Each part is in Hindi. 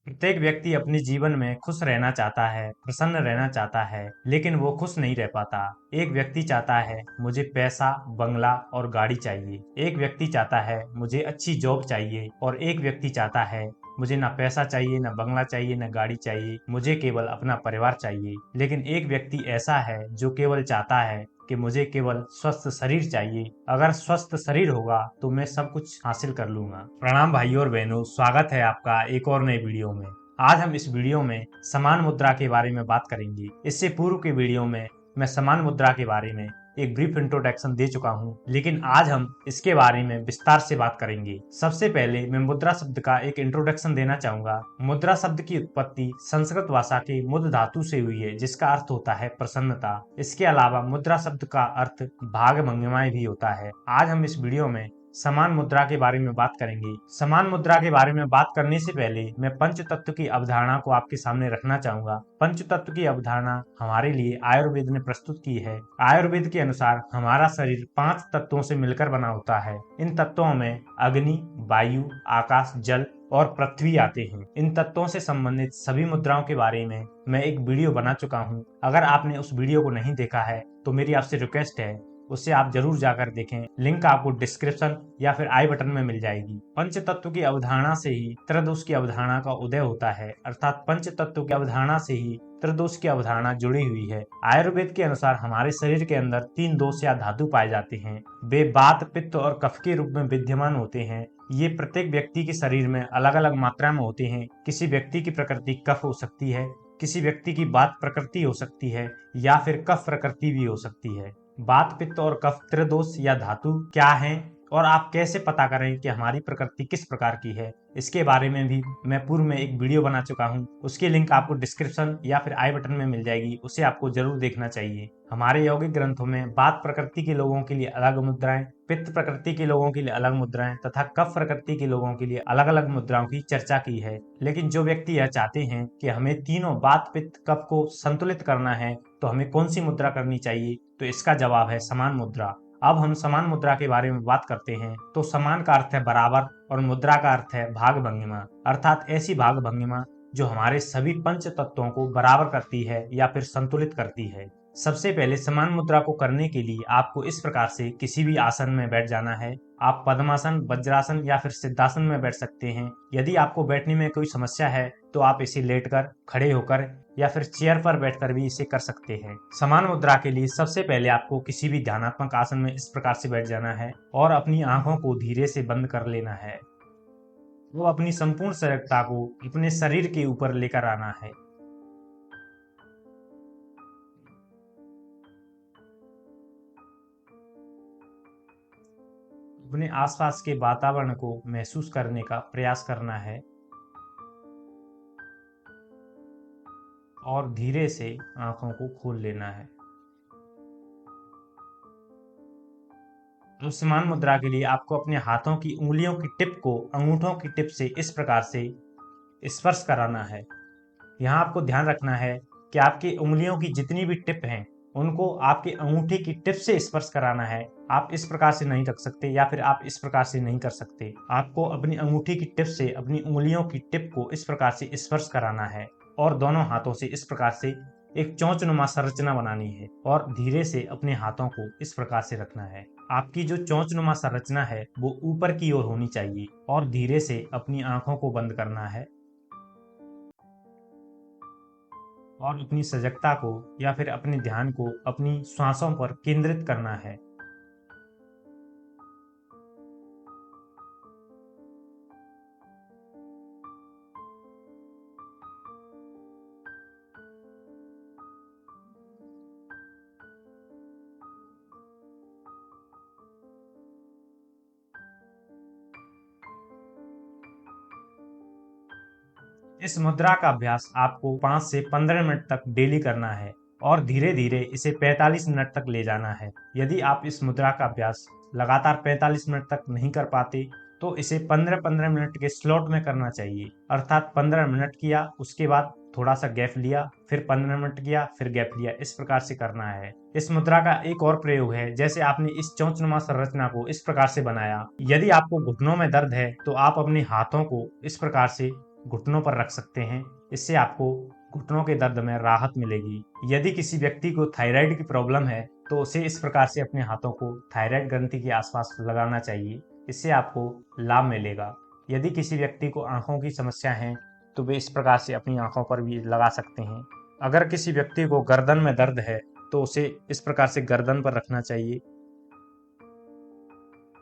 प्रत्येक व्यक्ति अपने जीवन में खुश रहना चाहता है, प्रसन्न रहना चाहता है, लेकिन वो खुश नहीं रह पाता। एक व्यक्ति चाहता है मुझे पैसा, बंगला और गाड़ी चाहिए। एक व्यक्ति चाहता है मुझे अच्छी जॉब चाहिए और एक व्यक्ति चाहता है मुझे ना पैसा चाहिए, ना बंगला चाहिए, ना गाड़ी चाहिए, मुझे केवल अपना परिवार चाहिए। लेकिन एक व्यक्ति ऐसा है जो केवल चाहता है कि मुझे केवल स्वस्थ शरीर चाहिए। अगर स्वस्थ शरीर होगा तो मैं सब कुछ हासिल कर लूंगा। प्रणाम भाइयों और बहनों, स्वागत है आपका एक और नए वीडियो में। आज हम इस वीडियो में समान मुद्रा के बारे में बात करेंगे। इससे पूर्व के वीडियो में मैं समान मुद्रा के बारे में एक ब्रीफ इंट्रोडक्शन दे चुका हूं, लेकिन आज हम इसके बारे में विस्तार से बात करेंगे। सबसे पहले मैं मुद्रा शब्द का एक इंट्रोडक्शन देना चाहूंगा। मुद्रा शब्द की उत्पत्ति संस्कृत भाषा के मुद्र धातु से हुई है, जिसका अर्थ होता है प्रसन्नता। इसके अलावा मुद्रा शब्द का अर्थ भाग भंगिमाएं भी होता है। आज हम इस वीडियो में समान मुद्रा के बारे में बात करेंगे। समान मुद्रा के बारे में बात करने से पहले मैं पंच तत्व की अवधारणा को आपके सामने रखना चाहूंगा। पंच तत्व की अवधारणा हमारे लिए आयुर्वेद ने प्रस्तुत की है। आयुर्वेद के अनुसार हमारा शरीर 5 तत्वों से मिलकर बना होता है। इन तत्वों में अग्नि, वायु, आकाश, जल और पृथ्वी आते हैं। इन तत्वों से संबंधित सभी मुद्राओं के बारे में मैं एक वीडियो बना चुका हूं। अगर आपने उस वीडियो को नहीं देखा है तो मेरी आपसे रिक्वेस्ट है उससे आप जरूर जाकर देखें। लिंक आपको डिस्क्रिप्शन या फिर आई बटन में मिल जाएगी। पंच तत्व की अवधारणा से ही त्रिदोष की अवधारणा का उदय होता है, अर्थात पंच तत्व की अवधारणा से ही त्रिदोष की अवधारणा जुड़ी हुई है। आयुर्वेद के अनुसार हमारे शरीर के अंदर 3 दोष या धातु पाए जाते हैं। वे वात, पित्त और कफ के रूप में विद्यमान होते हैं। ये प्रत्येक व्यक्ति के शरीर में अलग अलग मात्रा में होते हैं। किसी व्यक्ति की प्रकृति कफ हो सकती है, किसी व्यक्ति की वात प्रकृति हो सकती है या फिर कफ प्रकृति भी हो सकती है। वात, पित्त और कफ त्रिदोष या धातु क्या हैं और आप कैसे पता करें कि हमारी प्रकृति किस प्रकार की है, इसके बारे में भी मैं पूर्व में एक वीडियो बना चुका हूं। उसकी लिंक आपको डिस्क्रिप्शन या फिर आई बटन में मिल जाएगी, उसे आपको जरूर देखना चाहिए। हमारे यौगिक ग्रंथों में वात प्रकृति के लोगों के लिए अलग मुद्राएं, पित्त प्रकृति के लोगों के लिए अलग मुद्राएं तथा कफ प्रकृति के लोगों के लिए अलग अलग मुद्राओं की चर्चा की है। लेकिन जो व्यक्ति यह चाहते हैं कि हमें तीनों वात, पित्त, कफ को संतुलित करना है तो हमें कौन सी मुद्रा करनी चाहिए, तो इसका जवाब है समान मुद्रा। अब हम समान मुद्रा के बारे में बात करते हैं। तो समान का अर्थ है बराबर और मुद्रा का अर्थ है भाग भंगिमा, अर्थात ऐसी भाग भंगिमा जो हमारे सभी पंच तत्वों को बराबर करती है या फिर संतुलित करती है। सबसे पहले समान मुद्रा को करने के लिए आपको इस प्रकार से किसी भी आसन में बैठ जाना है। आप पद्मासन, वज्रासन या फिर सिद्धासन में बैठ सकते हैं। यदि आपको बैठने में कोई समस्या है तो आप इसे लेटकर, खड़े होकर या फिर चेयर पर बैठकर भी इसे कर सकते हैं। समान मुद्रा के लिए सबसे पहले आपको किसी भी ध्यानात्मक आसन में इस प्रकार से बैठ जाना है और अपनी आंखों को धीरे से बंद कर लेना है। वो अपनी संपूर्ण सजगता को अपने शरीर के ऊपर लेकर आना है। अपने आसपास के वातावरण को महसूस करने का प्रयास करना है और धीरे से आंखों को खोल लेना है। अब समान मुद्रा के लिए आपको अपने हाथों की उंगलियों की टिप को अंगूठों की टिप से इस प्रकार से स्पर्श कराना है। यहाँ आपको ध्यान रखना है कि आपकी उंगलियों की जितनी भी टिप हैं उनको आपके अंगूठे की टिप से स्पर्श कराना है। आप इस प्रकार से नहीं रख सकते या फिर आप इस प्रकार से नहीं कर सकते। आपको अपनी अंगूठी की टिप से अपनी उंगलियों की टिप को इस प्रकार से स्पर्श कराना है और दोनों हाथों से इस प्रकार से एक चोंचनुमा संरचना बनानी है और धीरे से अपने हाथों को इस प्रकार से रखना है। आपकी जो चोंचनुमा संरचना है वो ऊपर की ओर होनी चाहिए और धीरे से अपनी आंखों को बंद करना है और अपनी सजगता को या फिर अपने ध्यान को अपनी श्वासों पर केंद्रित करना है। इस मुद्रा का अभ्यास आपको 5 से 15 मिनट तक डेली करना है और धीरे धीरे इसे 45 मिनट तक ले जाना है। यदि आप इस मुद्रा का अभ्यास लगातार 45 मिनट तक नहीं कर पाते तो इसे 15-15 मिनट के स्लॉट में करना चाहिए, अर्थात 15 मिनट किया, उसके बाद थोड़ा सा गैप लिया, फिर 15 मिनट किया, फिर गैप लिया, इस प्रकार से करना है। इस मुद्रा का एक और प्रयोग है, जैसे आपने इस चोंचनुमा संरचना को इस प्रकार से बनाया। यदि आपको घुटनों में दर्द है तो आप अपने हाथों को इस प्रकार से घुटनों पर रख सकते हैं। इससे आपको घुटनों के दर्द में राहत मिलेगी। यदि किसी व्यक्ति को थायराइड की प्रॉब्लम है तो उसे इस प्रकार से अपने हाथों को थायराइड ग्रंथि के आसपास लगाना चाहिए। इससे आपको लाभ मिलेगा। यदि किसी व्यक्ति को आंखों की समस्या है तो वे इस प्रकार से अपनी आंखों पर भी लगा सकते हैं। अगर किसी व्यक्ति को गर्दन में दर्द है तो उसे इस प्रकार से गर्दन पर रखना चाहिए।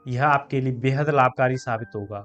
यह आपके लिए बेहद लाभकारी साबित होगा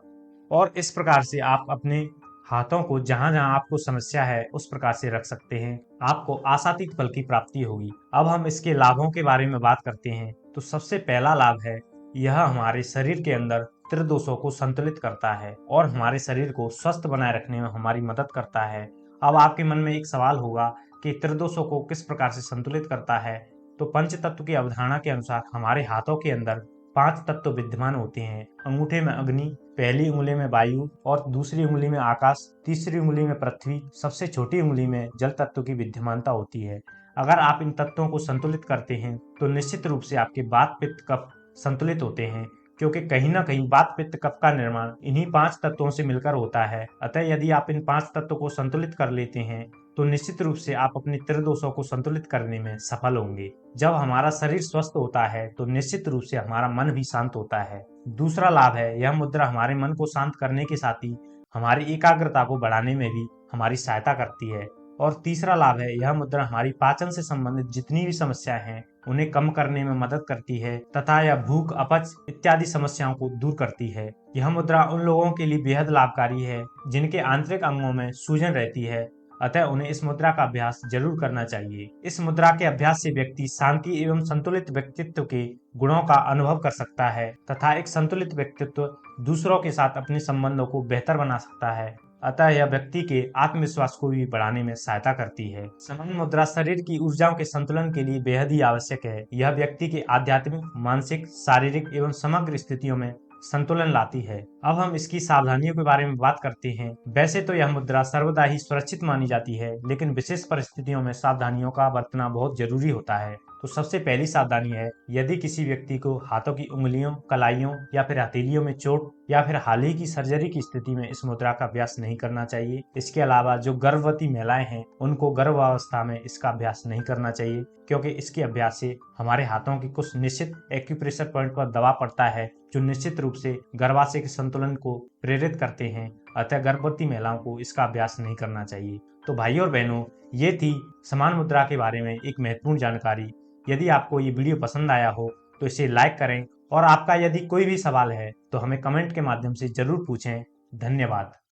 और इस प्रकार से आप अपने हाथों को जहां जहां आपको समस्या है उस प्रकार से रख सकते हैं। आपको आशातीत फल की प्राप्ति होगी। अब हम इसके लाभों के बारे में बात करते हैं। तो सबसे पहला लाभ है, यह हमारे शरीर के अंदर त्रिदोषों को संतुलित करता है और हमारे शरीर को स्वस्थ बनाए रखने में हमारी मदद करता है। अब आपके मन में एक सवाल होगा कि त्रिदोषों को किस प्रकार से संतुलित करता है। तो पंच तत्व की अवधारणा के अनुसार हमारे हाथों के अंदर 5 तत्व विद्यमान होते हैं। अंगूठे में अग्नि, पहली उंगली में वायु और दूसरी उंगली में आकाश, तीसरी उंगली में पृथ्वी, सबसे छोटी उंगली में जल तत्व की विद्यमानता होती है। अगर आप इन तत्वों को संतुलित करते हैं तो निश्चित रूप से आपके वात पित्त कफ संतुलित होते हैं, क्योंकि कहीं ना कहीं वात पित्त कफ का निर्माण इन्हीं 5 तत्वों से मिलकर होता है। अतः यदि आप इन 5 तत्वों को संतुलित कर लेते हैं तो निश्चित रूप से आप अपने त्रिदोषों को संतुलित करने में सफल होंगे। जब हमारा शरीर स्वस्थ होता है तो निश्चित रूप से हमारा मन भी शांत होता है। दूसरा लाभ है, यह मुद्रा हमारे मन को शांत करने के साथ ही हमारी एकाग्रता को बढ़ाने में भी हमारी सहायता करती है। और तीसरा लाभ है, यह मुद्रा हमारी पाचन से संबंधित जितनी भी समस्याएं हैं उन्हें कम करने में मदद करती है तथा यह भूख, अपच इत्यादि समस्याओं को दूर करती है। यह मुद्रा उन लोगों के लिए बेहद लाभकारी है जिनके आंतरिक अंगों में सूजन रहती है। अतः उन्हें इस मुद्रा का अभ्यास जरूर करना चाहिए। इस मुद्रा के अभ्यास से व्यक्ति शांति एवं संतुलित व्यक्तित्व के गुणों का अनुभव कर सकता है तथा एक संतुलित व्यक्तित्व दूसरों के साथ अपने संबंधों को बेहतर बना सकता है। अतः यह व्यक्ति के आत्मविश्वास को भी बढ़ाने में सहायता करती है। समान मुद्रा शरीर की ऊर्जाओं के संतुलन के लिए बेहद ही आवश्यक है। यह व्यक्ति के आध्यात्मिक, मानसिक, शारीरिक एवं समग्र स्थितियों में संतुलन लाती है। अब हम इसकी सावधानियों के बारे में बात करते हैं। वैसे तो यह मुद्रा सर्वदा ही सुरक्षित मानी जाती है, लेकिन विशेष परिस्थितियों में सावधानियों का बरतना बहुत जरूरी होता है। तो सबसे पहली सावधानी है, यदि किसी व्यक्ति को हाथों की उंगलियों, कलाइयों या फिर हथेलियों में चोट या फिर हाल ही की सर्जरी की स्थिति में इस मुद्रा का अभ्यास नहीं करना चाहिए। इसके अलावा जो गर्भवती महिलाएं हैं उनको गर्भावस्था में इसका अभ्यास नहीं करना चाहिए, क्योंकि इसके अभ्यास से हमारे हाथों की कुछ निश्चित एक्यूप्रेशर पॉइंट पर दबाव पड़ता है जो निश्चित रूप से गर्भाशय के संतुलन को प्रेरित करते हैं। अतः गर्भवती महिलाओं को इसका अभ्यास नहीं करना चाहिए। तो भाई और बहनों, ये थी समान मुद्रा के बारे में एक महत्वपूर्ण जानकारी। यदि आपको ये वीडियो पसंद आया हो तो इसे लाइक करें और आपका यदि कोई भी सवाल है तो हमें कमेंट के माध्यम से जरूर पूछें। धन्यवाद।